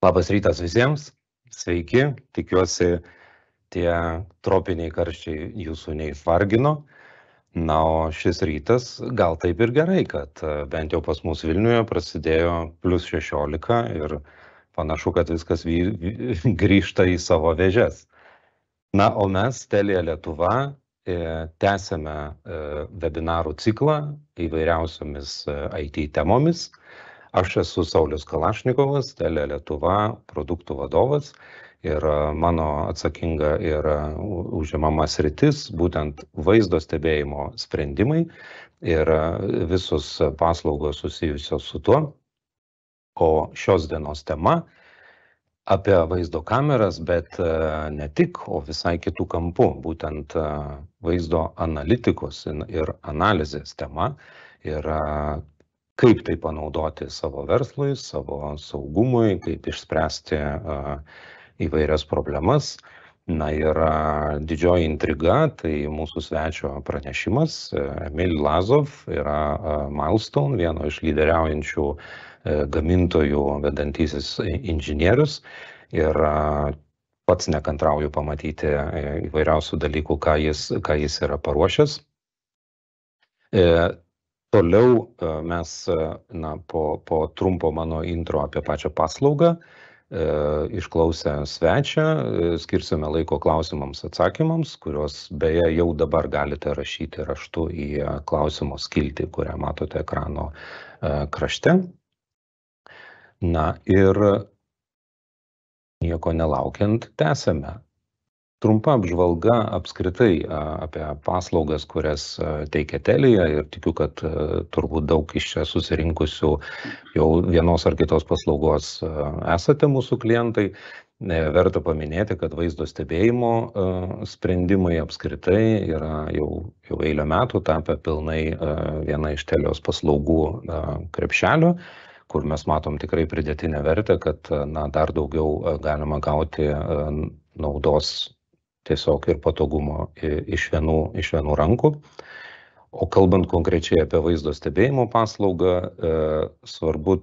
Labas rytas visiems, sveiki, tikiuosi tie tropiniai karščiai jūsų neišvargino. Na, o šis rytas gal taip ir gerai, kad bent jau pas mus Vilniuje prasidėjo +16 ir panašu, kad viskas grįžta į savo vėžes. Na, o mes, Telia Lietuva, tęsiame webinarų ciklą įvairiausiomis IT temomis. Aš esu Saulius Kalašnikovas, Telia Lietuva produktų vadovas ir mano atsakinga ir užimama sritis būtent vaizdo stebėjimo sprendimai ir visos paslaugos susijusios su tuo. O šios dienos tema apie vaizdo kameras, bet ne tik, o visai kitų kampų, būtent vaizdo analitikos ir analizės tema ir kaip tai panaudoti savo verslui, savo saugumui, kaip išspręsti įvairias problemas. Na ir didžioji intriga, tai mūsų svečio pranešimas. Emil Lazov yra Milestone, vieno iš lyderiaujančių gamintojų vedantysis inžinierius. Ir pats nekantrauju pamatyti įvairiausių dalykų, ką jis yra paruošęs. Toliau mes po trumpo mano intro apie pačią paslaugą, išklausę svečią, skirsime laiko klausimams atsakymams, kuriuos beje jau dabar galite rašyti raštu į klausimo skiltį, kurią matote ekrano krašte. Na ir nieko nelaukiant tęsiame. Trumpa apžvalga apskritai apie paslaugas, kurias teikia Telia ir tikiu, kad turbūt daug iš čia susirinkusių jau vienos ar kitos paslaugos esate mūsų klientai. Verta paminėti, kad vaizdo stebėjimo sprendimai apskritai yra jau eilę metų tapę pilnai viena iš Telios paslaugų krepšelio, kur mes matom tikrai pridėtinę vertę, kad dar daugiau galima gauti naudos tiesiog ir patogumo iš vienų rankų. O kalbant konkrečiai apie vaizdo stebėjimo paslaugą, svarbu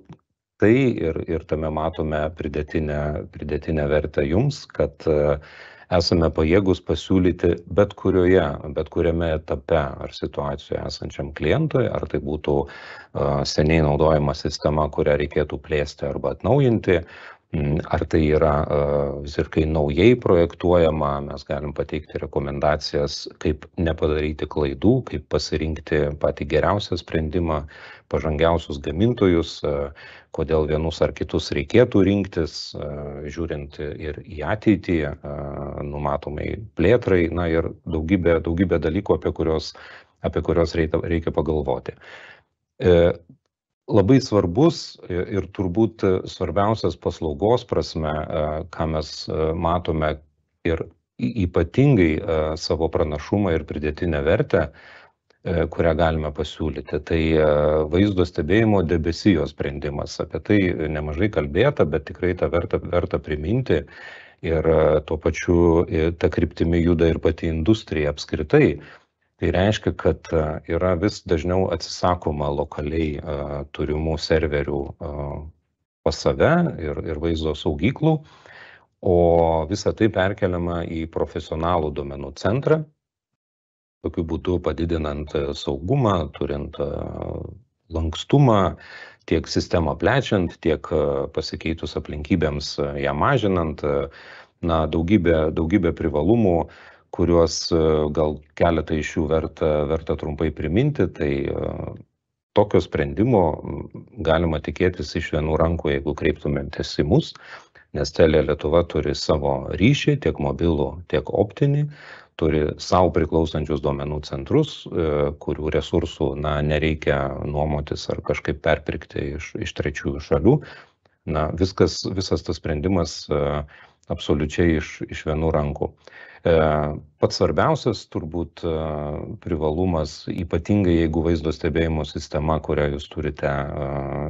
tai ir tame matome pridėtinę vertę jums, kad esame pajėgus pasiūlyti bet kuriame etape ar situacijoje esančiam klientui, ar tai būtų seniai naudojama sistema, kurią reikėtų plėsti arba atnaujinti, ar tai yra visiškai naujai projektuojama, mes galim pateikti rekomendacijas, kaip nepadaryti klaidų, kaip pasirinkti patį geriausią sprendimą, pažangiausius gamintojus, kodėl vienus ar kitus reikėtų rinktis, žiūrint ir į ateitį, numatomai plėtrai, na ir daugybė dalykų, apie kuriuos reikia pagalvoti. Labai svarbus ir turbūt svarbiausias paslaugos prasme, ką mes matome ir ypatingai savo pranašumą ir pridėtinę vertę, kurią galime pasiūlyti. Tai vaizdo stebėjimo debesijos sprendimas. Apie tai nemažai kalbėta, bet tikrai tą verta priminti. Ir tuo pačiu ta kryptimi juda ir pati industrija apskritai. Tai reiškia, kad yra vis dažniau atsisakoma lokaliai turimų serverių pas save ir vaizdo saugyklų, o visa tai perkeliama į profesionalų duomenų centrą, tokiu būdu padidinant saugumą, turint lankstumą, tiek sistemą plečiant, tiek pasikeitus aplinkybėms ją mažinant, daugybė privalumų, kuriuos gal keletą iš jų verta trumpai priminti, tai tokio sprendimo galima tikėtis iš vienų rankų, jeigu kreiptumėtės į mus, nes Telia Lietuva turi savo ryšį, tiek mobilų, tiek optinį, turi savo priklausančius duomenų centrus, kurių resursų nereikia nuomotis ar kažkaip perpirkti iš trečiųjų šalių. Visas tas sprendimas absoliučiai iš vienų rankų. Pats svarbiausias turbūt privalumas, ypatingai jeigu vaizdo stebėjimo sistema, kurią jūs turite,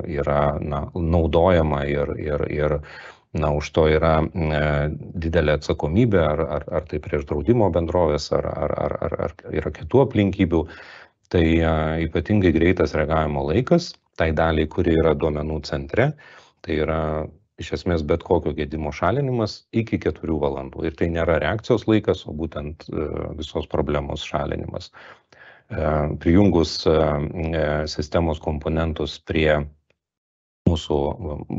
yra naudojama ir už to yra didelė atsakomybė, ar tai prieš draudimo bendrovės, ar yra kitų aplinkybių, tai ypatingai greitas reagavimo laikas, tai daliai, kuri yra duomenų centre, tai yra iš esmės bet kokio gedimo šalinimas iki 4 valandų. Ir tai nėra reakcijos laikas, o būtent visos problemos šalinimas. Prijungus sistemos komponentus prie mūsų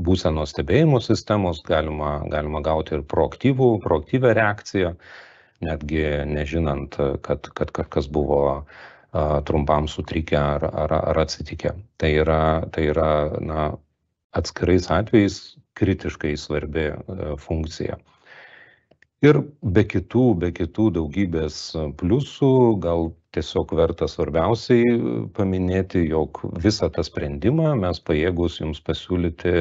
būsenos stebėjimo sistemos galima gauti ir proaktyvę reakciją, netgi nežinant, kad kažkas buvo trumpam sutrikę ar atsitikę. Tai yra atskirais atvejais kritiškai svarbi funkcija. Ir be kitų daugybės pliusų, gal tiesiog verta svarbiausiai paminėti, jog visą tą sprendimą mes pajėgus jums pasiūlyti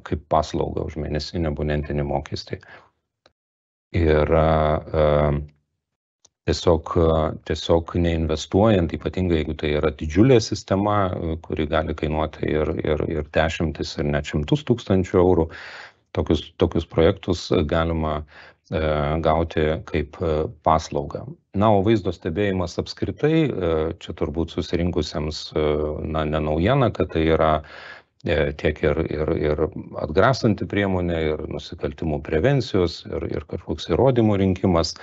kaip paslaugą už mėnesinį abonentinį mokestį. Ir tiesiog neinvestuojant, ypatingai jeigu tai yra didžiulė sistema, kuri gali kainuoti ir dešimtis, ir net 100 000 eurų, tokius projektus galima gauti kaip paslaugą. Na, o vaizdo stebėjimas apskritai, čia turbūt susirinkusiems ne naujiena, kad tai yra tiek ir atgrasanti priemonė, ir nusikaltimų prevencijos, ir kažkoks įrodymų rinkimas.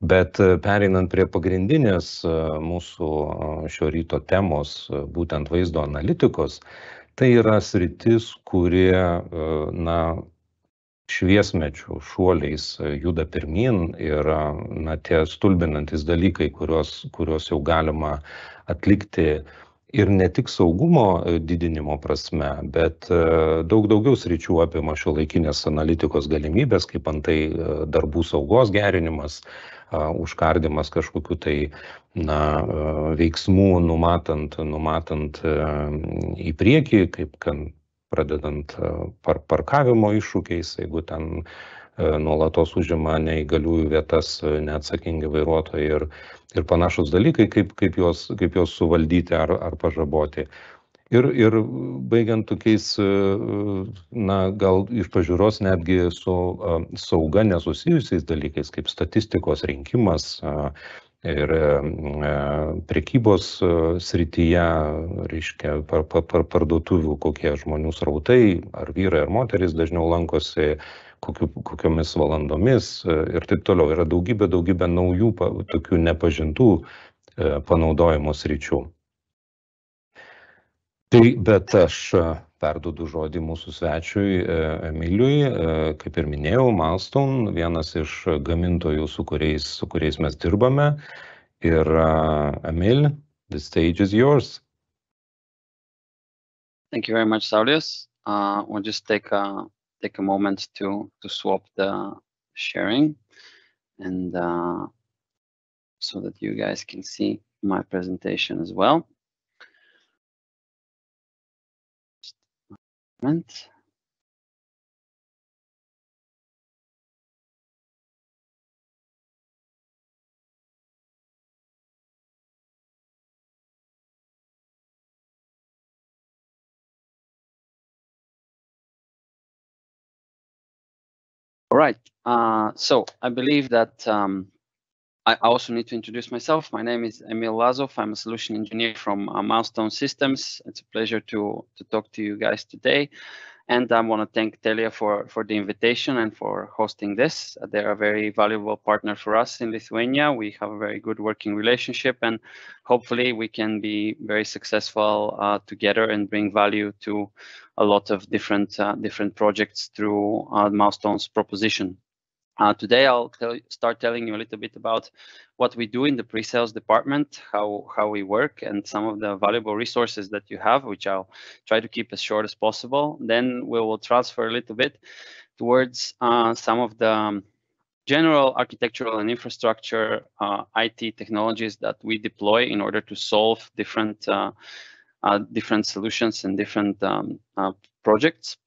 Bet pereinant prie pagrindinės mūsų šio ryto temos, būtent vaizdo analitikos, tai yra sritis, kurie, šviesmečių šuoliais juda pirmyn ir tie stulbinantis dalykai, kuriuos jau galima atlikti ir ne tik saugumo didinimo prasme, bet daug daugiau sričių apima šiuolaikinės analitikos galimybės, kaip antai darbų saugos gerinimas, užkardimas kažkokiu tai veiksmų numatant į priekį, kaip pradedant parkavimo iššūkiais, jeigu ten nuolatos užima neįgaliųjų vietas neatsakingi vairuotojai ir panašus dalykai, kaip juos suvaldyti ar pažaboti. Ir baigiant tokiais, gal iš pažiūros netgi su sauga nesusijusiais dalykais, kaip statistikos rinkimas ir prekybos srityje, reiškia, parduotuvių kokie žmonių srautai, ar vyrai, ar moterys dažniau lankosi, kokiomis valandomis ir taip toliau. Yra daugybė naujų, tokių nepažintų panaudojimo sričių. Bet aš perduodu žodį mūsų svečiui Emiliui, kaip ir minėjau, Milestone, vienas iš gamintojų, su kuriais mes dirbame. Ir Emil, the stage is yours. Thank you very much, Saulius. We'll just take a moment to swap the sharing, and so that you guys can see my presentation as well. Moment. All right. So I believe that I also need to introduce myself. My name is Emil Lazov. I'm a solution engineer from Milestone Systems. It's a pleasure to talk to you guys today. And I want to thank Telia for the invitation and for hosting this. They're a very valuable partner for us in Lithuania. We have a very good working relationship, and hopefully we can be very successful together and bring value to a lot of different projects through Milestone's proposition. Today, I'll start telling you a little bit about what we do in the pre-sales department, how we work, and some of the valuable resources that you have, which I'll try to keep as short as possible. Then we will transfer a little bit towards some of the general architectural and infrastructure IT technologies that we deploy in order to solve different solutions and different projects.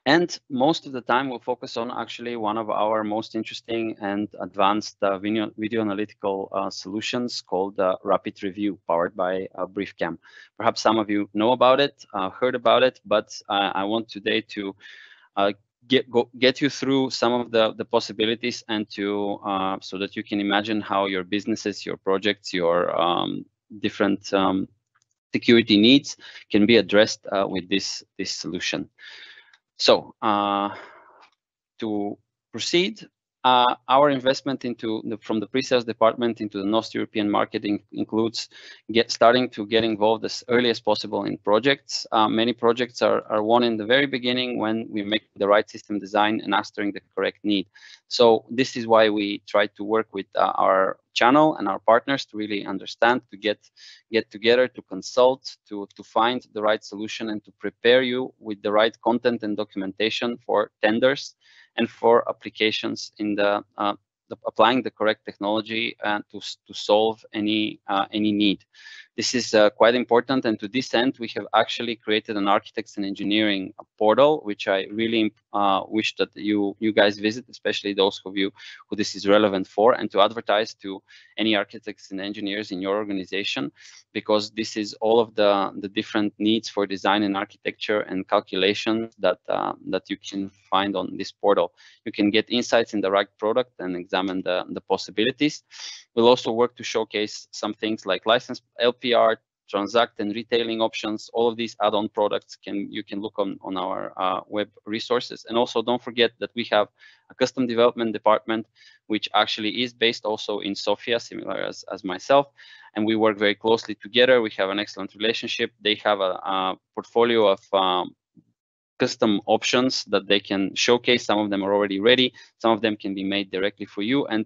And most of the time, we'll focus on actually one of our most interesting and advanced video analytical solutions called Rapid Review, powered by BriefCam. Perhaps some of you know about it, heard about it, but I want today to get you through some of the possibilities and to so that you can imagine how your businesses, your projects, your different security needs can be addressed with this solution. So to proceed, our investment into from the pre-sales department into the North European marketing includes starting to get involved as early as possible in projects. Many projects are won in the very beginning when we make the right system design and answering the correct need. So this is why we try to work with our channel and our partners to really understand, to get together, to consult, to find the right solution, and to prepare you with the right content and documentation for tenders and for applications in the applying the correct technology to solve any need. This is quite important, and to this end, we have actually created an architects and engineering portal, which I really wish that you guys visit, especially those of you who this is relevant for, and to advertise to any architects and engineers in your organization, because this is all of the different needs for design and architecture and calculations that you can find on this portal. You can get insights in the right product and examine the possibilities. We'll also work to showcase some things like license, LPR, transact and retailing options. All of these add-on products you can look on our web resources. And also don't forget that we have a custom development department, which actually is based also in Sofia, similar as myself. And we work very closely together. We have an excellent relationship. They have a portfolio of custom options that they can showcase. Some of them are already ready. Some of them can be made directly for you. And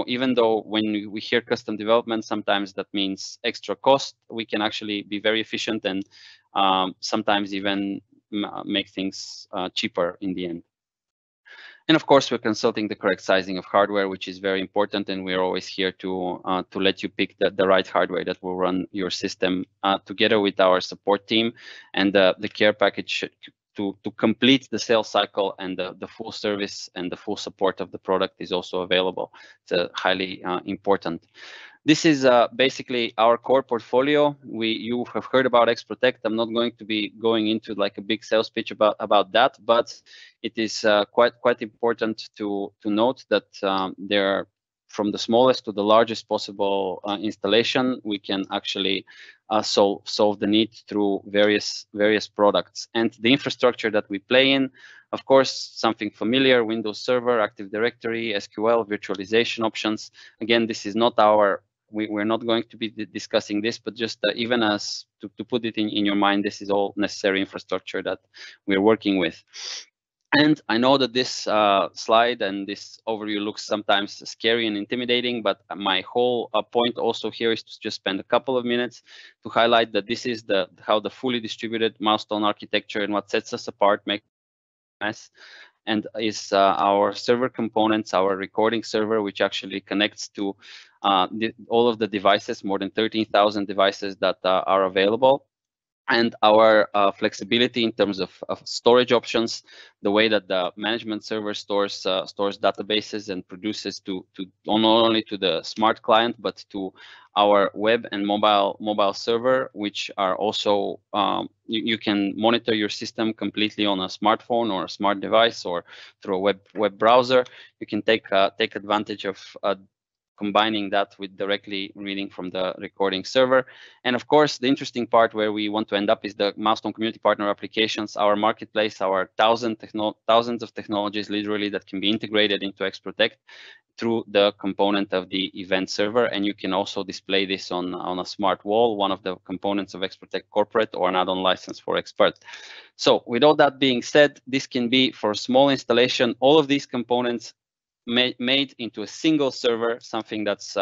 even though when we hear custom development, sometimes that means extra cost, we can actually be very efficient and sometimes even make things cheaper in the end. And of course, we're consulting the correct sizing of hardware, which is very important. And we're always here to let you pick the right hardware that will run your system together with our support team, and the care package to complete the sales cycle, and the full service and the full support of the product is also available. It's highly important. This is basically our core portfolio. You have heard about X-Protect. I'm not going to be going into like a big sales pitch about that, but it is quite important to note that there are, from the smallest to the largest possible installation, we can actually solve the need through various products. And the infrastructure that we play in, of course, something familiar: Windows Server, Active Directory, SQL, virtualization options. Again, this is not we're not going to be discussing this, but just even as to put it in your mind, this is all necessary infrastructure that we're working with. And I know that this slide and this overview looks sometimes scary and intimidating, but my whole point also here is to just spend a couple of minutes to highlight that this is how the fully distributed milestone architecture, and what sets us apart, makes us, and is our server components, our recording server, which actually connects to all of the devices, more than 13,000 devices that are available. And our flexibility in terms of storage options, the way that the management server stores databases and produces to not only to the smart client, but to our web and mobile server, which are also you can monitor your system completely on a smartphone or a smart device or through a web browser. You can take advantage of combining that with directly reading from the recording server. And of course, the interesting part where we want to end up is the Milestone Community Partner applications, our marketplace, our thousands of technologies literally that can be integrated into X-Protect through the component of the event server. And you can also display this on a smart wall, one of the components of X-Protect Corporate, or an add-on license for Expert. So with all that being said, this can be for a small installation, all of these components made into a single server, something that's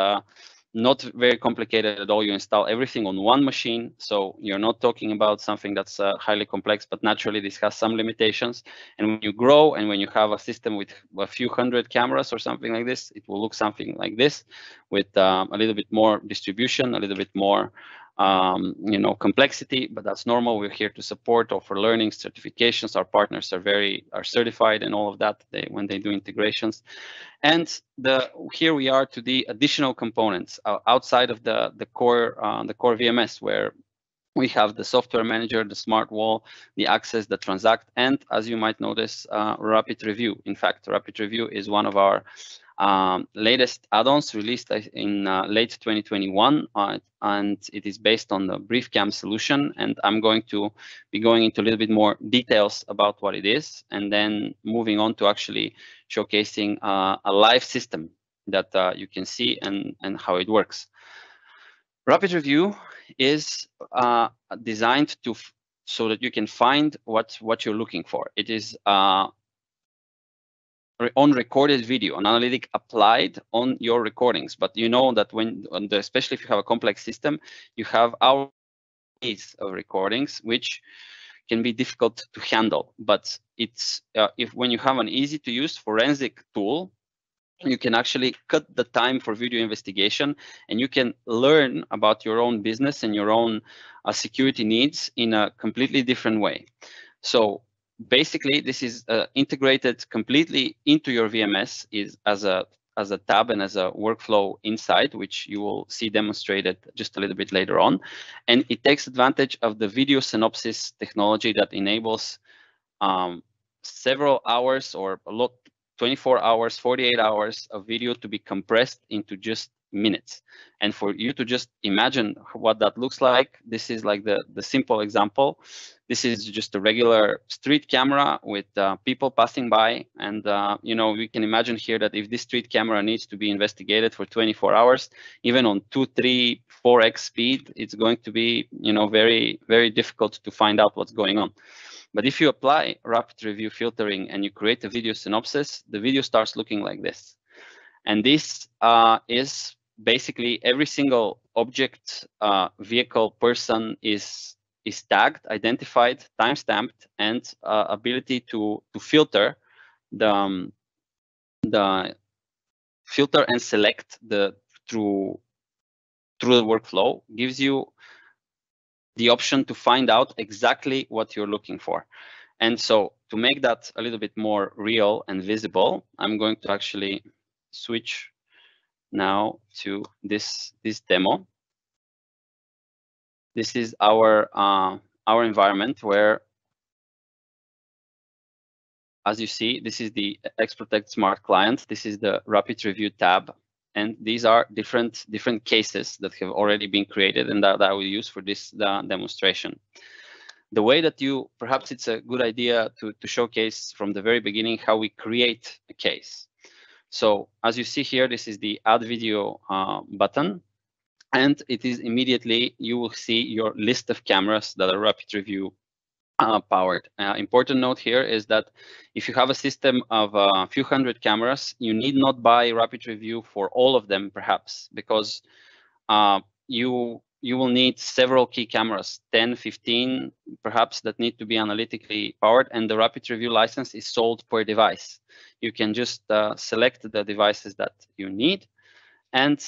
not very complicated at all. You install everything on one machine, so you're not talking about something that's highly complex, but naturally this has some limitations. And when you grow and when you have a system with a few hundred cameras or something like this, it will look something like this, with a little bit more distribution, a little bit more complexity, but that's normal. We're here to support, offer learning, certifications. Our partners are certified and all of that when they do integrations. And here we are to the additional components outside of the core VMS, where we have the software manager, the smart wall, the access, the transact, and as you might notice, rapid review. In fact, rapid review is one of our latest add-ons released in late 2021, and it is based on the BriefCam solution. And I'm going to be going into a little bit more details about what it is, and then moving on to actually showcasing a live system that you can see and how it works. Rapid review is designed so that you can find what you're looking for. It is on recorded video, an analytic applied on your recordings. But you know that especially if you have a complex system, you have hours of recordings, which can be difficult to handle. But it's when you have an easy to use forensic tool, you can actually cut the time for video investigation, and you can learn about your own business and your own security needs in a completely different way. So basically, this is integrated completely into your VMS as a tab and as a workflow inside, which you will see demonstrated just a little bit later on. And it takes advantage of the video synopsis technology that enables several hours or 24 hours, 48 hours of video to be compressed into just minutes. And for you to just imagine what that looks like, this is like the simple example. This is just a regular street camera with people passing by. And, we can imagine here that if this street camera needs to be investigated for 24 hours, even on 2, 3, 4x speed, it's going to be, very, very difficult to find out what's going on. But if you apply rapid review filtering and you create a video synopsis, the video starts looking like this. And this is basically every single object, vehicle, person is tagged, identified, timestamped, and ability to filter the filter and select through the workflow gives you the option to find out exactly what you're looking for. And so to make that a little bit more real and visible, I'm going to actually switch now to this demo. This is our environment where, as you see, this is the XProtect Smart Client. This is the Rapid Review tab. And these are different cases that have already been created and that I will use for this demonstration. The way that perhaps it's a good idea to showcase from the very beginning how we create a case. So as you see here, this is the Add Video button. And it is immediately, you will see your list of cameras that are Rapid Review powered. Important note here is that if you have a system of a few hundred cameras, you need not buy Rapid Review for all of them, perhaps, because you will need several key cameras, 10, 15, perhaps, that need to be analytically powered, and the Rapid Review license is sold per device. You can just select the devices that you need, and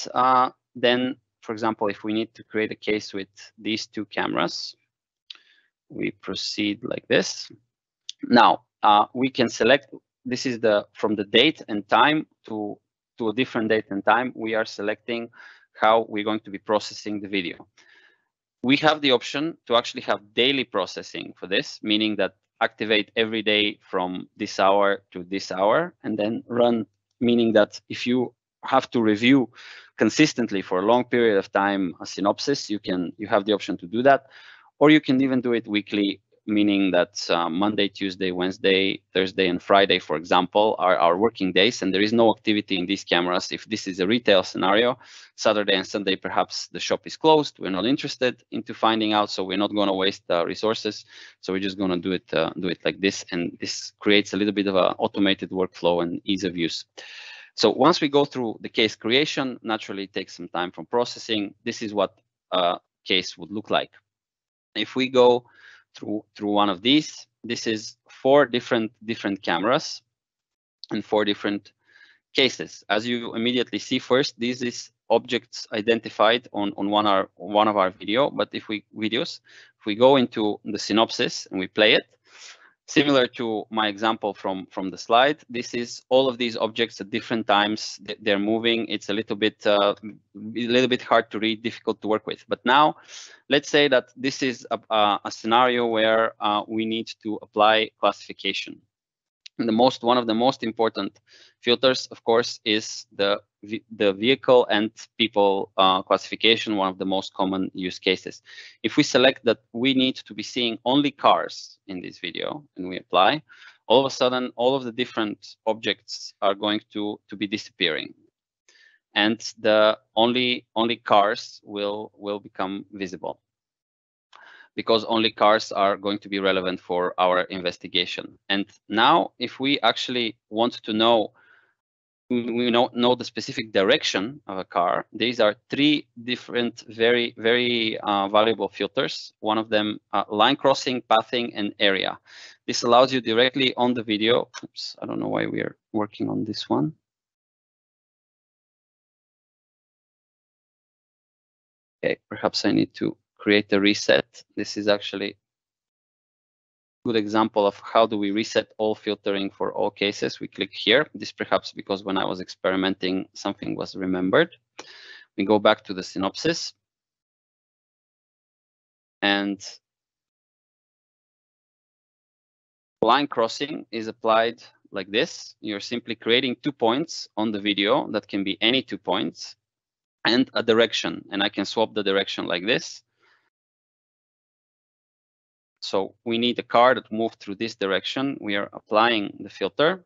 then, for example, if we need to create a case with these 2 cameras, we proceed like this. Now, we can select, this is from the date and time to a different date and time, we are selecting how we're going to be processing the video. We have the option to actually have daily processing for this, meaning that activate every day from this hour to this hour, and then run, meaning that if you have to review consistently for a long period of time a synopsis, you have the option to do that. Or you can even do it weekly, meaning that Monday, Tuesday, Wednesday, Thursday, and Friday, for example, are our working days, and there is no activity in these cameras. If this is a retail scenario, Saturday and Sunday, perhaps the shop is closed. We're not interested into finding out, so we're not going to waste resources. So we're just going to do it like this, and this creates a little bit of an automated workflow and ease of use. So once we go through the case creation, naturally it takes some time from processing. This is what a case would look like. If we go through one of these, this is 4 different cameras and 4 different cases. As you immediately see first, this is objects identified on one of our videos. If we go into the synopsis and we play it, similar to my example from the slide, this is all of these objects at different times. They're moving. It's a little bit hard to read, difficult to work with. But now, let's say that this is a scenario where we need to apply classification. One of the most important filters, of course, is the vehicle and people classification, one of the most common use cases. If we select that we need to be seeing only cars in this video and we apply, all of a sudden, all of the different objects are going to be disappearing. And the only cars will become visible, because only cars are going to be relevant for our investigation. And now, if we actually want to know, we know the specific direction of a car, these are three different, very valuable filters. One of them, line crossing, pathing, and area. This allows you directly on the video. Oops, I don't know why we are working on this one. Okay, perhaps I need to create a reset. This is actually a good example of how do we reset all filtering for all cases. We click here. This perhaps because when I was experimenting, something was remembered. We go back to the synopsis. And line crossing is applied like this. You're simply creating 2 points on the video that can be any 2 points and a direction. And I can swap the direction like this. So we need a car that moved through this direction. We are applying the filter.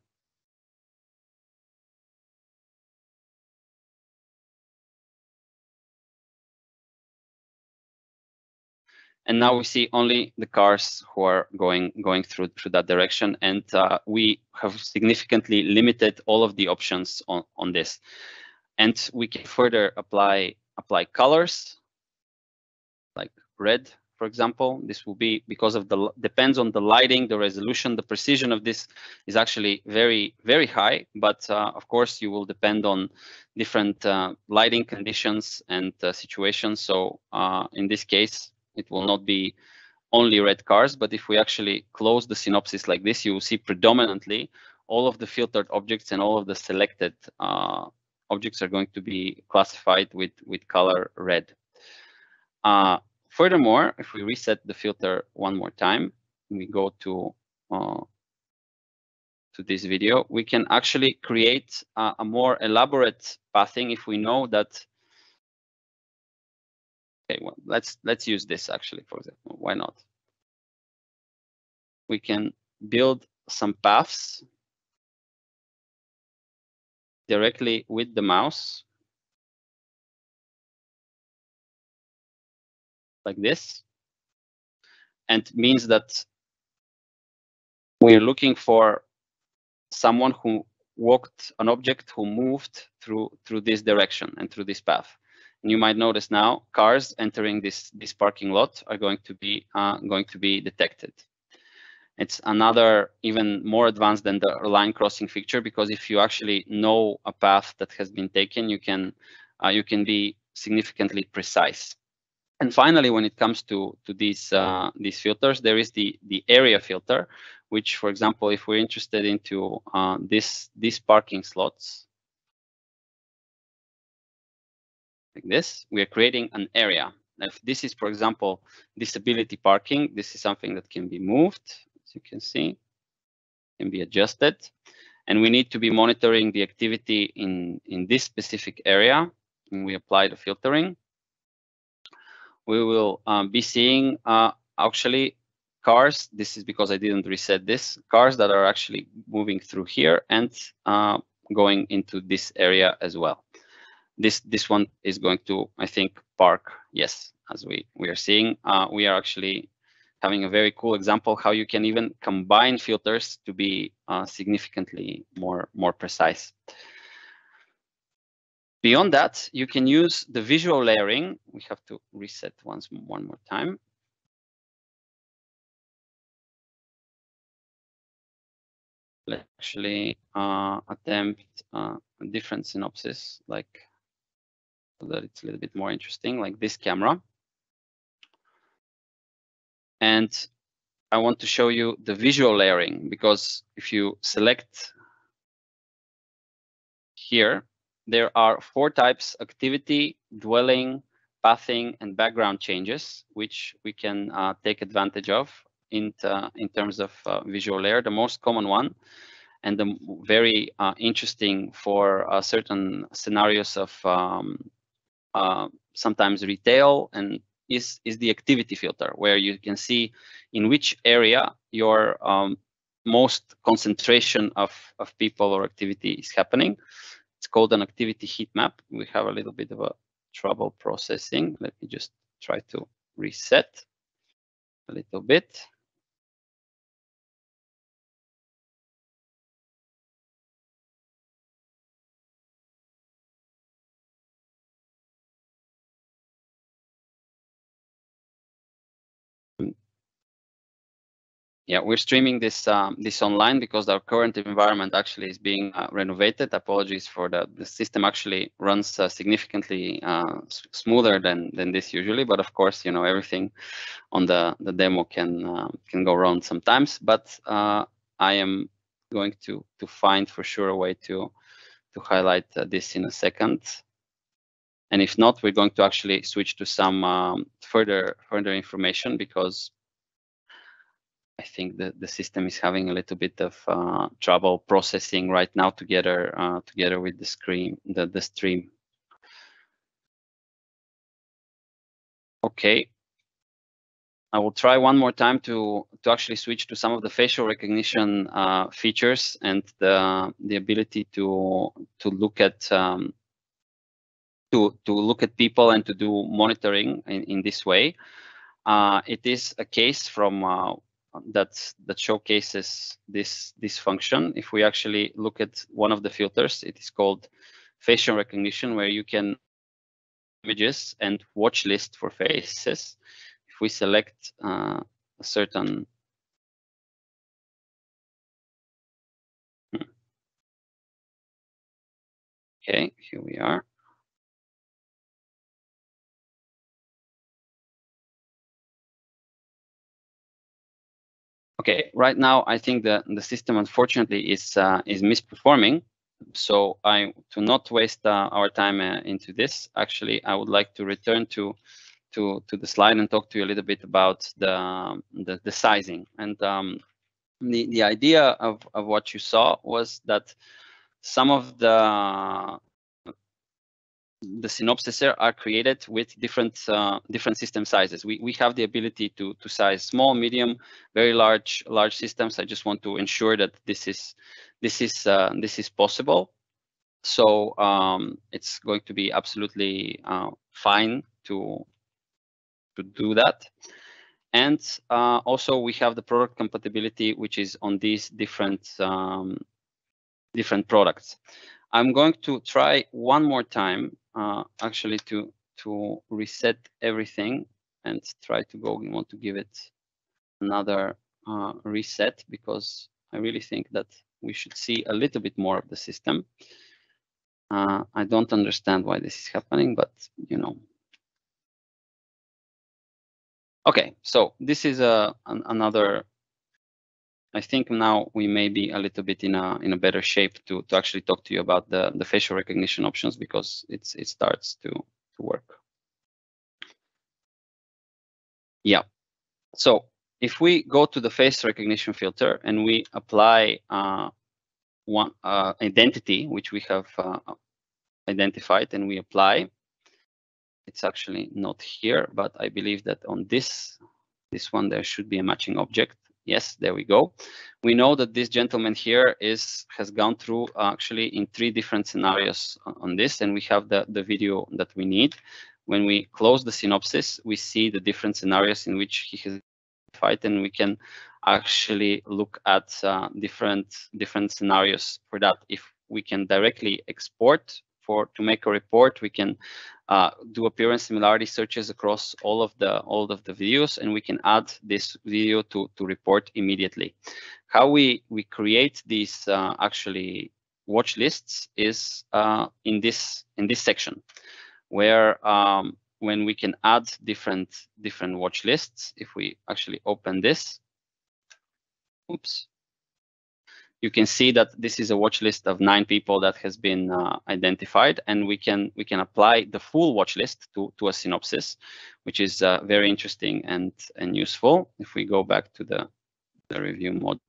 And now we see only the cars who are going through that direction. And we have significantly limited all of the options on this. And we can further apply colors, like red, for example. This will be because of depends on the lighting, the resolution, the precision of this is actually very high. But of course, you will depend on different lighting conditions and situations. So in this case, it will not be only red cars. But if we actually close the synopsis like this, you will see predominantly all of the filtered objects and all of the selected objects are going to be classified with color red. Furthermore, if we reset the filter one more time, we go to this video, we can actually create a more elaborate pathing if we know that. Okay, well, let's use this actually, for example. Why not? We can build some paths directly with the mouse, like this, and means that we're looking for someone who walked an object who moved through this direction and through this path. And you might notice now cars entering this parking lot are going to be detected. It's another even more advanced than the line crossing feature, because if you actually know a path that has been taken, you can be significantly precise. And finally, when it comes to these filters, there is the area filter, which, for example, if we're interested into these parking slots, like this, we are creating an area. If this is, for example, disability parking, this is something that can be moved, as you can see, can be adjusted. And we need to be monitoring the activity in this specific area. And we apply the filtering. We will be seeing actually cars. This is because I didn't reset this. Cars that are actually moving through here and going into this area as well. This one is going to, I think, park. Yes, as we are seeing, we are actually having a very cool example how you can even combine filters to be significantly more precise. Beyond that, you can use the visual layering. We have to reset one more time. Let's actually attempt a different synopsis, like so that it's a little bit more interesting, like this camera. And I want to show you the visual layering, because if you select here, there are 4 types: activity, dwelling, pathing, and background changes, which we can take advantage of in terms of visual layer. The most common one and very interesting for certain scenarios of sometimes retail, and is the activity filter, where you can see in which area your most concentration of people or activity is happening. It's called an activity heat map. We have a little bit of a trouble processing. Let me just try to reset a little bit. Yeah, we're streaming this this online because our current environment actually is being renovated. Apologies for that. The system actually runs significantly smoother than this usually, but of course, you know, everything on the demo can go wrong sometimes. But I am going to find for sure a way to highlight this in a second. And if not, we're going to actually switch to some further information, because I think the system is having a little bit of trouble processing right now together with the stream. Okay, I will try one more time to actually switch to some of the facial recognition features and the ability to look at to look at people and to do monitoring in this way. It is a case from that showcases this function. If we actually look at one of the filters, it is called facial recognition, where you can images and watch list for faces. If we select a certain okay, here we are. Okay, right now I think the system unfortunately is misperforming. So to not waste our time into this, actually I would like to return to the slide and talk to you a little bit about the sizing. And the idea of what you saw was that some of the synopses are created with different system sizes. We have the ability to size small, medium, very large systems. I just want to ensure that this is possible. So it's going to be absolutely fine to do that. And also we have the product compatibility, which is on these different products. I'm going to try one more time actually to reset everything and try to go. We want to give it another reset, because I really think that we should see a little bit more of the system. I don't understand why this is happening, but you know. Okay, so this is another. I think now we may be a little bit in a better shape to actually talk to you about the facial recognition options, because it starts to work. Yeah. So if we go to the face recognition filter and we apply one identity, which we have identified, and we apply, it's actually not here, but I believe that on this one there should be a matching object. Yes, there we go. We know that this gentleman here has gone through actually in 3 different scenarios on this, and we have the video that we need. When we close the synopsis, we see the different scenarios in which he has identified, and we can actually look at different scenarios for that. If we can directly export to make a report, we can do appearance similarity searches across all of the videos, and we can add this video to report immediately. How we create these actually watch lists is in this section, where when we can add different watch lists. If we actually open this, oops. You can see that this is a watch list of 9 people that has been identified, and we can apply the full watch list to a synopsis, which is very interesting and useful. If we go back to the review mode,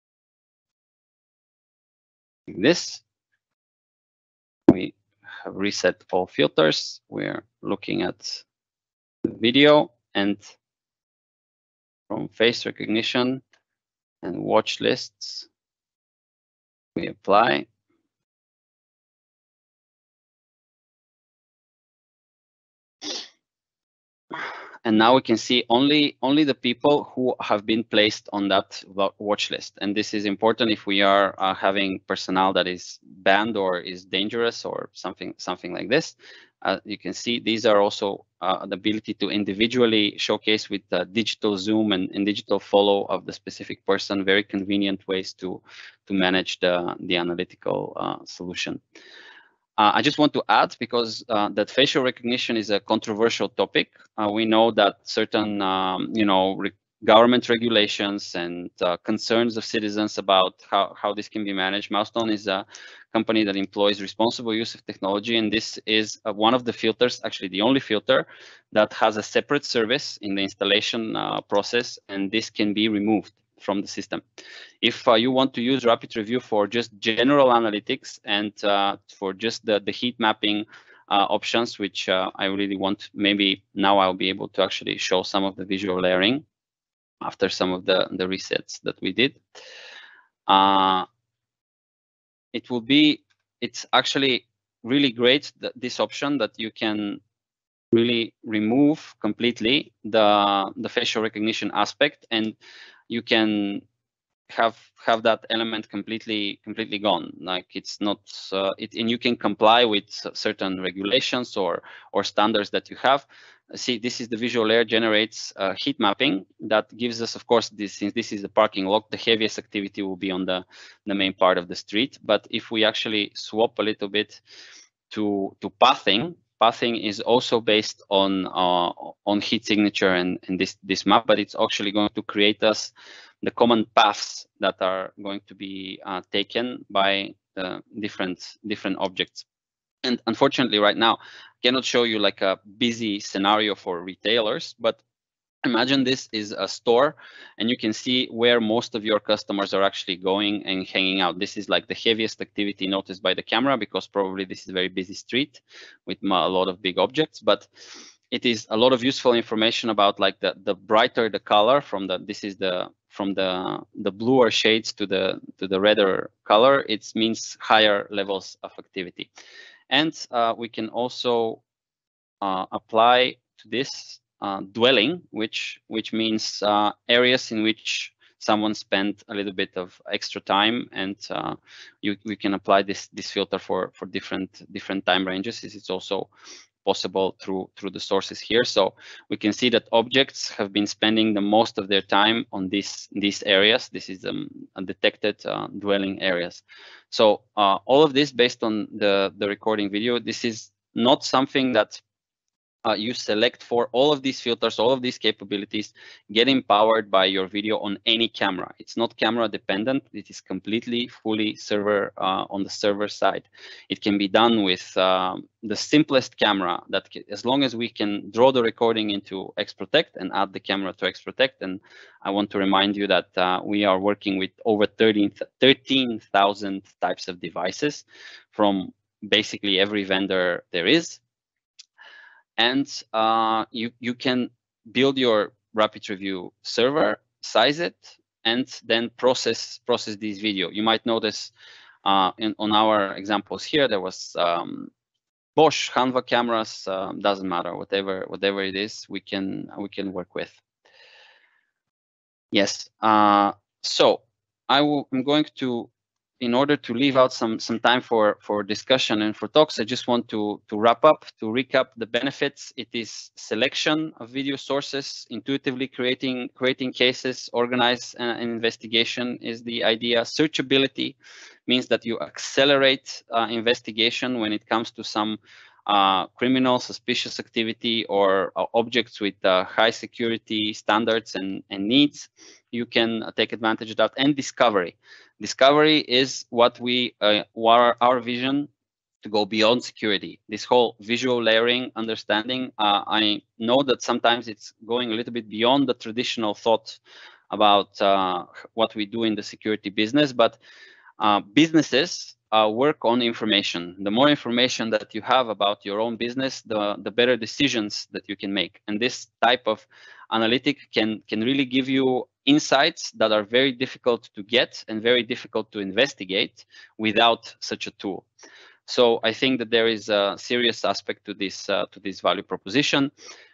this. We have reset all filters. We're looking at the video, and from face recognition and watch lists, we apply. And now we can see only the people who have been placed on that watch list. And this is important if we are having personnel that is banned or is dangerous or something like this. You can see these are also the ability to individually showcase with digital zoom and digital follow of the specific person. Very convenient ways to manage the analytical solution. I just want to add, because that facial recognition is a controversial topic. We know that certain, government regulations and concerns of citizens about how this can be managed. Milestone is a company that employs responsible use of technology, and this is one of the filters, actually the only filter, that has a separate service in the installation process, and this can be removed from the system. If you want to use Rapid Review for just general analytics and for just the heat mapping options, which I really want, maybe now I'll be able to actually show some of the visual layering after some of the resets that we did. It's actually really great, this option, that you can really remove completely the facial recognition aspect, and you can have that element completely gone. Like, it's not and you can comply with certain regulations or standards that you have. See, this is the visual layer, generates heat mapping that gives us, of course, since this is the parking lot, the heaviest activity will be on the main part of the street. But if we actually swap a little bit to pathing is also based on heat signature and this map, but it's actually going to create us the common paths that are going to be taken by different objects. And unfortunately, right now, I cannot show you like a busy scenario for retailers, but imagine this is a store, and you can see where most of your customers are actually going and hanging out. This is like the heaviest activity noticed by the camera, because probably this is a very busy street with a lot of big objects. But it is a lot of useful information about, like, the brighter the color from the bluer shades to the redder color, it means higher levels of activity. And we can also apply to this dwelling, which means areas in which someone spent a little bit of extra time, and we can apply this filter for different time ranges. It's also possible through the sources here. So we can see that objects have been spending the most of their time on these areas. This is undetected dwelling areas. So all of this based on the recording video. This is not something that you select for. All of these filters, all of these capabilities get empowered by your video on any camera. It's not camera dependent. It is completely, fully server on the server side. It can be done with the simplest camera, that as long as we can draw the recording into XProtect and add the camera to XProtect. And I want to remind you that we are working with over 13,000 types of devices from basically every vendor there is. And you can build your Rapid Review server, size it, and then process this video. You might notice on our examples here, there was Bosch, Hanwha cameras, doesn't matter, whatever it is, we can work with. Yes. So I'm going to, in order to leave out some time for discussion and for talks, I just want to wrap up, to recap the benefits. It is selection of video sources, intuitively creating cases, organize an investigation is the idea. Searchability means that you accelerate investigation when it comes to some criminal, suspicious activity or objects with high security standards and needs. You can take advantage of that. And discovery. Discovery is what our vision to go beyond security. This whole visual layering understanding, I know that sometimes it's going a little bit beyond the traditional thought about what we do in the security business, but businesses work on information. The more information that you have about your own business, the better decisions that you can make. And this type of analytic can really give you insights that are very difficult to get and very difficult to investigate without such a tool. So I think that there is a serious aspect to this value proposition.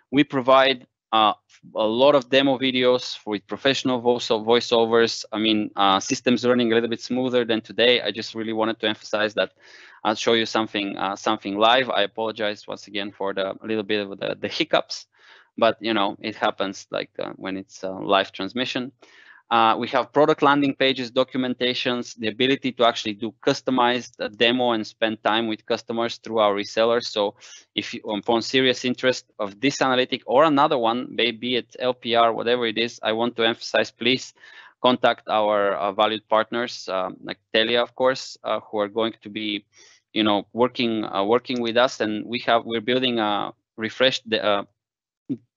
We provide a lot of demo videos with professional voiceovers. I mean, systems running a little bit smoother than today. I just really wanted to emphasize that. I'll show you something live. I apologize once again for a little bit of the hiccups, but you know, it happens like when it's a live transmission. We have product landing pages, documentations, the ability to actually do customized demo and spend time with customers through our resellers. So if you upon serious interest of this analytic or another one, maybe it's LPR, whatever it is, I want to emphasize, please contact our valued partners like Telia, of course, who are going to be, you know, working with us. And we're building a refreshed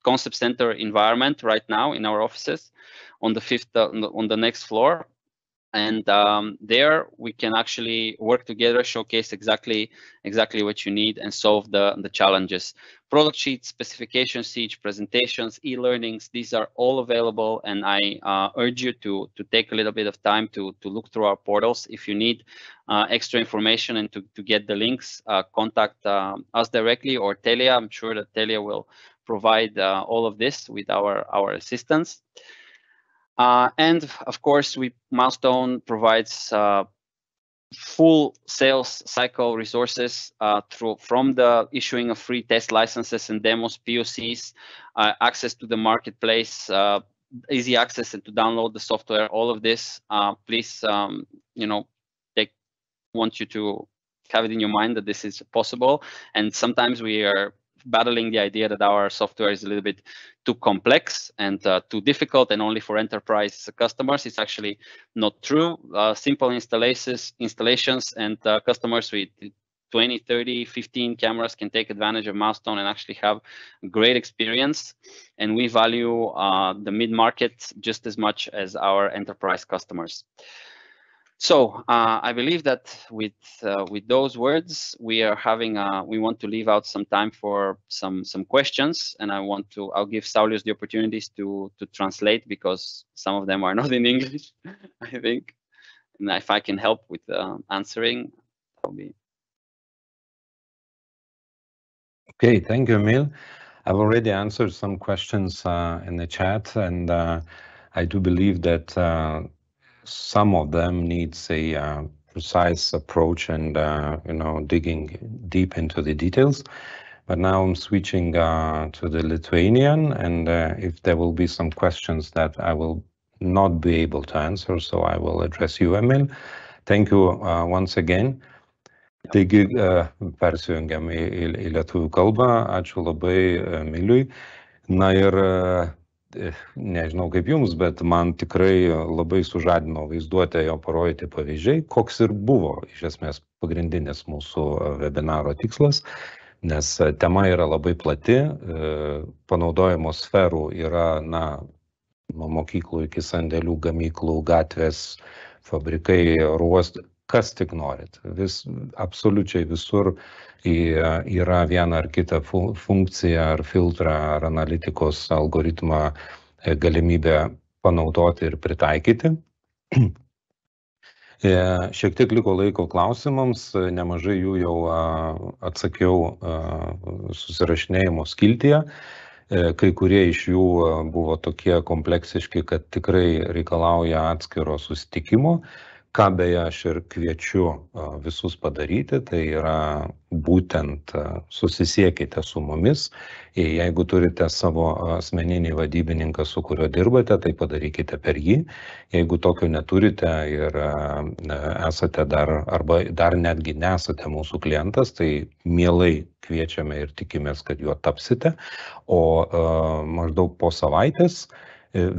concept center environment right now in our offices on the next floor, and there we can actually work together, showcase exactly what you need, and solve the challenges. Product sheets, specification sheets, presentations, e-learnings, these are all available, and I urge you to take a little bit of time to look through our portals. If you need extra information and to get the links, contact us directly or Telia. I'm sure that Telia will provide all of this with our assistance. And of course, Milestone provides full sales cycle resources from the issuing of free test licenses and demos, POCs, access to the marketplace, easy access and to download the software. All of this, please, you know, want you to have it in your mind that this is possible. And sometimes we are battling the idea that our software is a little bit too complex and too difficult and only for enterprise customers. It's actually not true. Simple installations and customers with 20, 30, 15 cameras can take advantage of Milestone and actually have a great experience. And we value the mid-market just as much as our enterprise customers. So I believe that with those words, we want to leave out some time for some questions, and I'll give Saulius the opportunities to translate, because some of them are not in English, I think. And if I can help with answering, that'll be. Okay, thank you, Emil. I've already answered some questions in the chat, and I do believe that some of them needs a precise approach and you know, digging deep into the details. But now I'm switching to the Lithuanian, and if there will be some questions that I will not be able to answer, so I will address you, Emil. Thank you once again. Taigi, persijungiam į lietuvių kalbą. Ačiū labai Emiliui. Na ir nežinau kaip jums, bet man tikrai labai sužadino vaizduotę jo parodyti pavyzdžiai, koks ir buvo iš esmės pagrindinis mūsų webinaro tikslas, nes tema yra labai plati, panaudojimo sferų yra nuo mokyklų iki sandėlių, gamyklų, gatvės, fabrikai, ruostai, kas tik norit. Absoliučiai visur yra viena ar kita funkcija ar filtrą ar analitikos algoritmą galimybę panaudoti ir pritaikyti. Šiek tiek liko laiko klausimams, nemažai jų jau atsakiau susirašinėjimo skiltyje. Kai kurie iš jų buvo tokie kompleksiški, kad tikrai reikalauja atskiro susitikimo. Ką beje aš ir kviečiu visus padaryti, tai yra būtent susisiekite su mumis. Jeigu turite savo asmeninį vadybininką, su kuriuo dirbate, tai padarykite per jį. Jeigu tokio neturite ir esate arba dar netgi nesate mūsų klientas, tai mielai kviečiame ir tikimės, kad juo tapsite. O maždaug po savaitės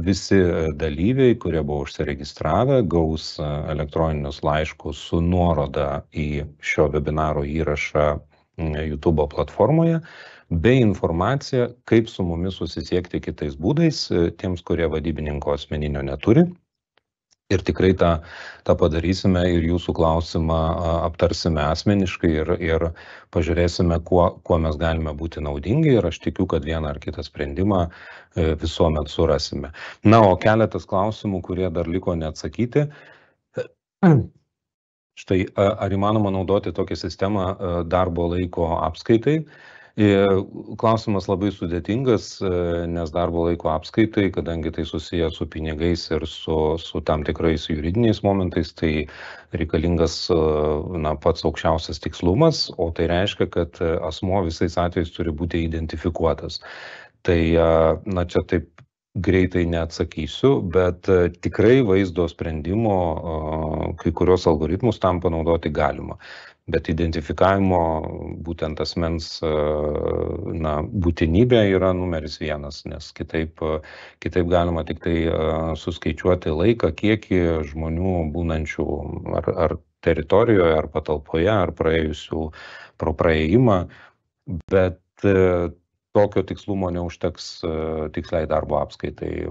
visi dalyviai, kurie buvo užsiregistravę, gaus elektroninius laiškus su nuoroda į šio webinaro įrašą YouTube platformoje, bei informacija, kaip su mumis susisiekti kitais būdais, tiems, kurie vadybininko asmeninio neturi. Ir tikrai tą padarysime ir jūsų klausimą aptarsime asmeniškai ir pažiūrėsime, kuo mes galime būti naudingi ir aš tikiu, kad vieną ar kitą sprendimą visuomet surasime. Na, o keletas klausimų, kurie dar liko neatsakyti. Štai, ar įmanoma naudoti tokią sistemą darbo laiko apskaitai? Klausimas labai sudėtingas, nes darbo laiko apskaitai, kadangi tai susiję su pinigais ir su tam tikrais juridiniais momentais, tai reikalingas pats aukščiausias tikslumas, o tai reiškia, kad asmuo visais atvejais turi būti identifikuotas. Tai čia taip greitai neatsakysiu, bet tikrai vaizdo sprendimo kai kurios algoritmus tam panaudoti galima. Bet identifikavimo būtent asmens būtinybė yra numeris 1, nes kitaip galima tik tai suskaičiuoti laiką, kiekį žmonių būnančių ar teritorijoje, ar patalpoje, ar praėjusių pro praėjimą, bet tokio tikslumo neužteks tiksliai darbo apskaitai.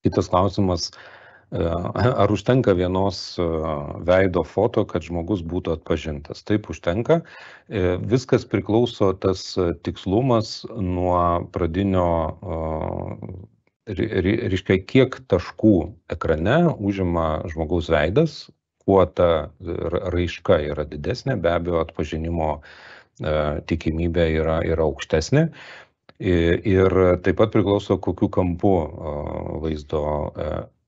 Kitas klausimas. Ar užtenka vienos veido foto, kad žmogus būtų atpažintas? Taip, užtenka. Viskas priklauso tas tikslumas nuo pradinio, reiškia, kiek taškų ekrane užima žmogaus veidas, kuo ta raiška yra didesnė, be abejo, atpažinimo tikimybė yra aukštesnė. Ir taip pat priklauso, kokiu kampu vaizdo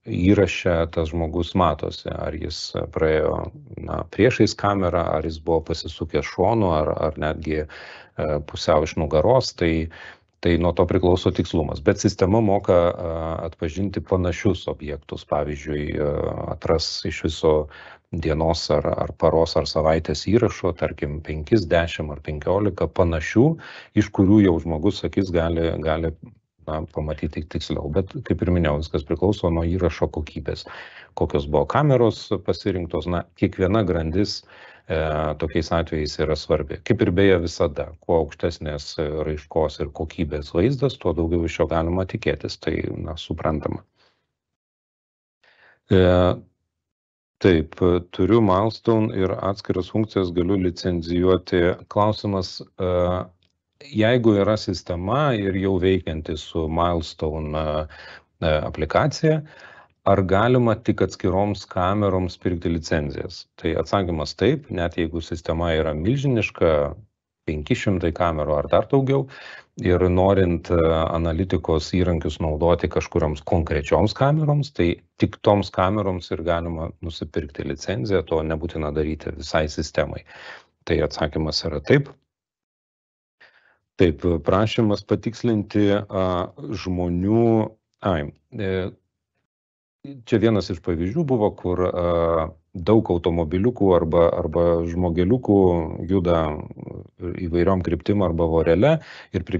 įraše tas žmogus matosi, ar jis praėjo priešais kamerą, ar jis buvo pasisukęs šonu, ar netgi pusiau iš nugaros, tai nuo to priklauso tikslumas. Bet sistema moka atpažinti panašius objektus, pavyzdžiui, atras iš viso dienos ar paros ar savaitės įrašo, tarkim 5, 10 ar 15 panašių, iš kurių jau žmogus akis gali pamatyti tiksliau, bet kaip ir minėjau, viskas priklauso nuo įrašo kokybės, kokios buvo kameros pasirinktos, kiekviena grandis tokiais atvejais yra svarbi. Kaip ir beje visada, kuo aukštesnės raiškos ir kokybės vaizdas, tuo daugiau iš jo galima tikėtis, tai suprantama. Taip, turiu milestone ir atskiras funkcijas galiu licenzijuoti. Klausimas, jeigu yra sistema ir jau veikianti su milestone aplikacija, ar galima tik atskiroms kameroms pirkti licenzijas? Tai atsakymas taip, net jeigu sistema yra milžiniška, 500 kamerų ar dar daugiau, ir norint analitikos įrankius naudoti kažkurioms konkrečioms kameroms, tai tik toms kameroms ir galima nusipirkti licenciją, to nebūtina daryti visai sistemai. Tai atsakymas yra taip. Taip, prašymas patikslinti žmonių. Čia vienas iš pavyzdžių buvo, kur daug automobiliukų arba žmogeliukų juda įvairiom kryptim arba vorele ir prie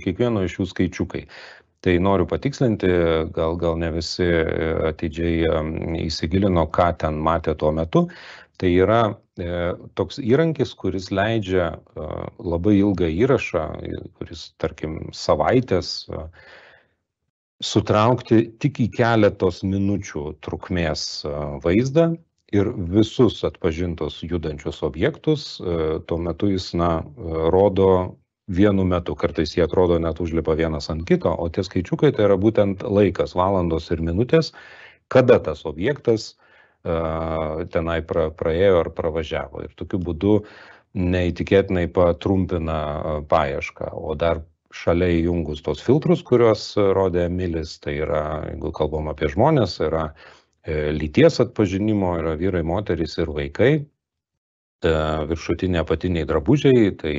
kiekvieno iš jų skaičiukai. Tai noriu patikslinti, gal ne visi atidžiai įsigilino, ką ten matė tuo metu. Tai yra toks įrankis, kuris leidžia labai ilgą įrašą, kuris, tarkim, savaitės, sutraukti tik į keletos minučių trukmės vaizdą ir visus atpažintus judančius objektus. Tuo metu jis rodo vienu metu, kartais jie atrodo net užlipa vienas ant kito, o tie skaičiukai tai yra būtent laikas, valandos ir minutės, kada tas objektas tenai praėjo ar pravažiavo. Ir tokiu būdu neįtikėtinai patrumpina paiešką. O dar šalia įjungus tos filtrus, kuriuos rodė Emilis, tai yra, jeigu kalbam apie žmonės, yra lyties atpažinimo, yra vyrai, moterys ir vaikai, viršutiniai apatiniai drabužiai, tai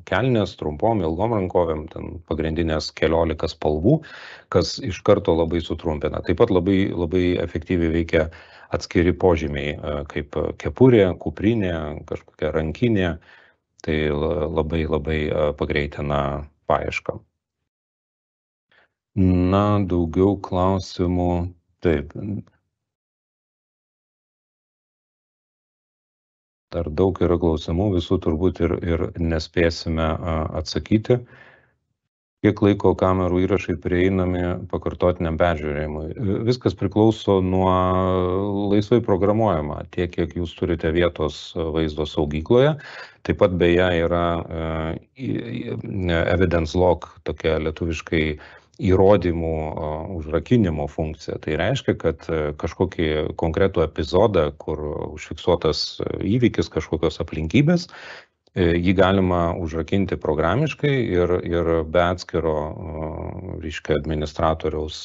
kelnės trumpom, ilgom rankovėm, ten pagrindinės 14 spalvų, kas iš karto labai sutrumpina. Taip pat labai, labai efektyviai veikia atskiri požymiai, kaip kepurė, kuprinė, kažkokia rankinė, tai labai, labai pagreitina paiešką. Daugiau klausimų. Taip. Dar daug yra klausimų, visų turbūt ir nespėsime atsakyti. kiek laiko kamerų įrašai prieinami pakartotiniam peržiūrėjimui. Viskas priklauso nuo laisvai programuojama, tiek kiek jūs turite vietos vaizdo saugykloje. Taip pat beje yra evidence lock, tokia lietuviškai įrodymų užrakinimo funkcija. Tai reiškia, kad kažkokį konkretų epizodą, kur užfiksuotas įvykis, kažkokios aplinkybės, jį galima užrakinti programiškai ir be atskiro, reiškia, administratoriaus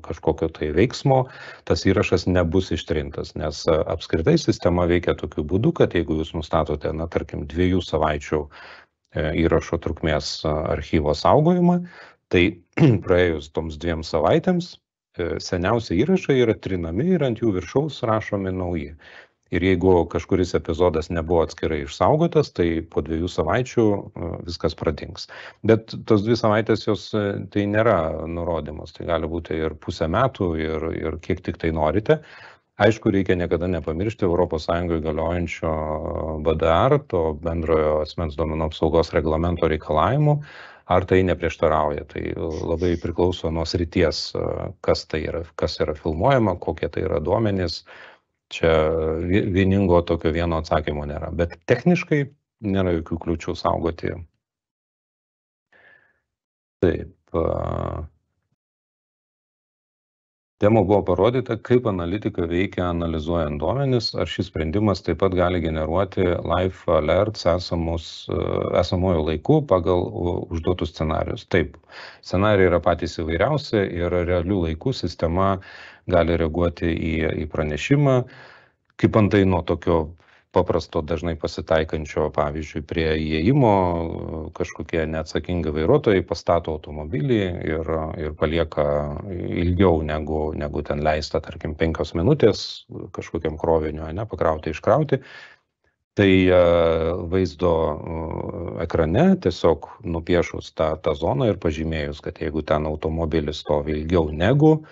kažkokio tai veiksmo, tas įrašas nebus ištrintas, nes apskritai sistema veikia tokiu būdu, kad jeigu jūs nustatote, tarkim, 2 savaičių įrašo trukmės archyvo saugojimą, tai praėjus toms 2 savaitėms seniausi įrašai yra trinami ir ant jų viršaus rašomi nauji. Ir jeigu kažkuris epizodas nebuvo atskirai išsaugotas, tai po 2 savaičių viskas pradings. Bet tos 2 savaitės jos tai nėra nurodymas, tai gali būti ir pusę metų ir kiek tik tai norite. Aišku, reikia niekada nepamiršti ES galiojančio BDR, to bendrojo asmens duomenų apsaugos reglamento reikalavimų, ar tai neprieštarauja. Tai labai priklauso nuo srities, kas yra filmuojama, kokie tai yra duomenys. Čia vieningo tokio vieno atsakymo nėra, bet techniškai nėra jokių kliūčių saugoti. Taip. Demo buvo parodyta, kaip analitika veikia analizuojant duomenis, ar šis sprendimas taip pat gali generuoti live alerts esamojo laiku pagal užduotus scenarius. Taip, scenarijai yra patys įvairiausi ir realių laikų sistema gali reaguoti į pranešimą, kaip antai nuo tokio paprasto dažnai pasitaikančio, pavyzdžiui, prie įėjimo kažkokie neatsakingi vairuotojai pastato automobilį ir palieka ilgiau negu ten leista, tarkim, 5 minutės kažkokiam kroviniu, pakrauti, iškrauti. Tai vaizdo ekrane tiesiog nupiešus tą zoną ir pažymėjus, kad jeigu ten automobilis stovi ilgiau negu,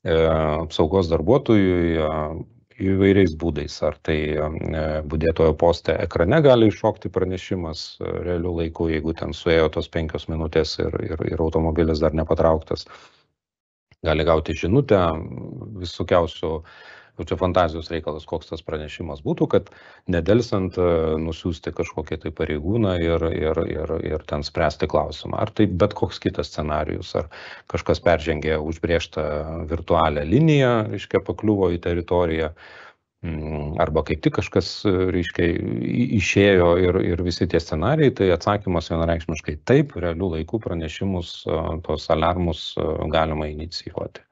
apsaugos darbuotojui įvairiais būdais, ar tai budėtojo poste ekrane gali iššokti pranešimas realiu laiku, jeigu ten suėjo tos 5 minutės ir automobilis dar nepatrauktas. Gali gauti žinutę visokiausių, čia fantazijos reikalas, koks tas pranešimas būtų, kad nedelsant nusiųsti kažkokį tai pareigūną ir ten spręsti klausimą. Ar tai bet koks kitas scenarijus, ar kažkas peržengė užbrėžtą virtualią liniją, reiškia, pakliuvo į teritoriją, arba kaip tik kažkas, reiškia, išėjo ir visi tie scenarijai, tai atsakymas vienareikšmiškai taip, realių laikų pranešimus, tos alarmus galima inicijuoti.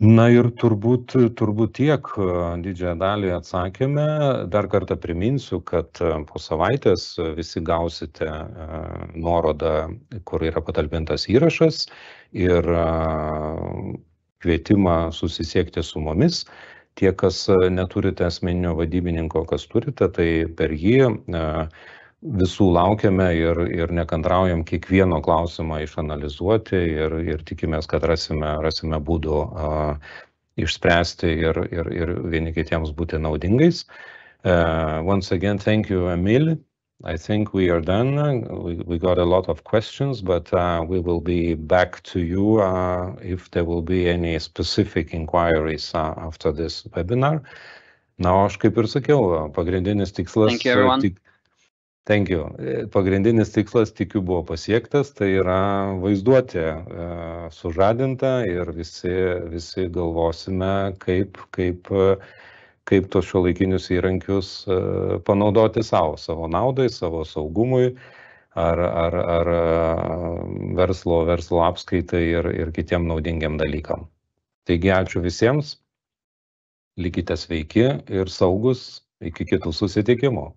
Na ir turbūt tiek didžiąją dalį atsakėme. Dar kartą priminsiu, kad po savaitės visi gausite nuorodą, kur yra patalpintas įrašas ir kvietimą susisiekti su mumis. Tie, kas neturite asmeninio vadybininko, kas turite, tai per jį visų laukiame ir nekantraujam kiekvieno klausimą išanalizuoti ir tikimės, kad rasime būdų išspręsti ir vieni kitiems būti naudingais. Once again, thank you, Emil. I think we are done. We got a lot of questions, but we will be back to you if there will be any specific inquiries after this webinar. Na, aš kaip ir sakiau, pagrindinis tikslas... Thank you, everyone. Thank you. Pagrindinis tikslas, tikiu, buvo pasiektas, tai yra vaizduotė sužadinta ir visi galvosime, kaip tos šiuolaikinius įrankius panaudoti savo naudai, savo saugumui, ar verslo apskaitai ir kitiem naudingiam dalykam. Taigi, ačiū visiems, likite sveiki ir saugus, iki kitų susitikimų.